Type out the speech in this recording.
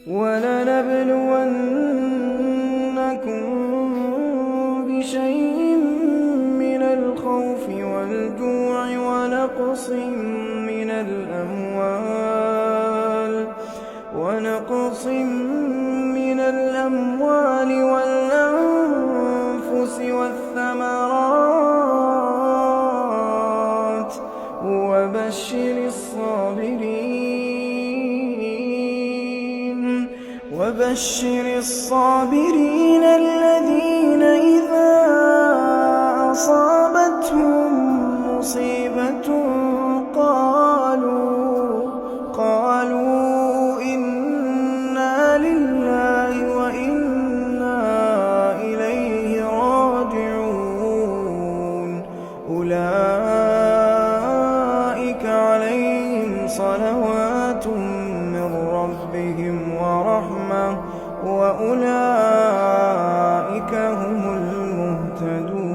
وَلَنَبْلُوَنَّكُم بِشَيْءٍ مِّنَ الْخَوْفِ وَالْجُوعِ وَنَقْصٍ مِّنَ الْأَمْوَالِ وَالْأَنفُسِ وَالثَّمَرَاتِ ۗ وَبَشِّرِ الصَّابِرِينَ الَّذِينَ إِذَا أَصَابَتْهُم مُّصِيبَةٌ قَالُوا إِنَّا لِلَّهِ وَإِنَّا إِلَيْهِ رَاجِعُونَ أُولَٰئِكَ عَلَيْهِمْ صَلَوَاتٌ مِّن رَّبِّهِمْ وَرَحْمَةٌ وَأُولَٰئِكَ هُمُ الْمُهْتَدُونَ.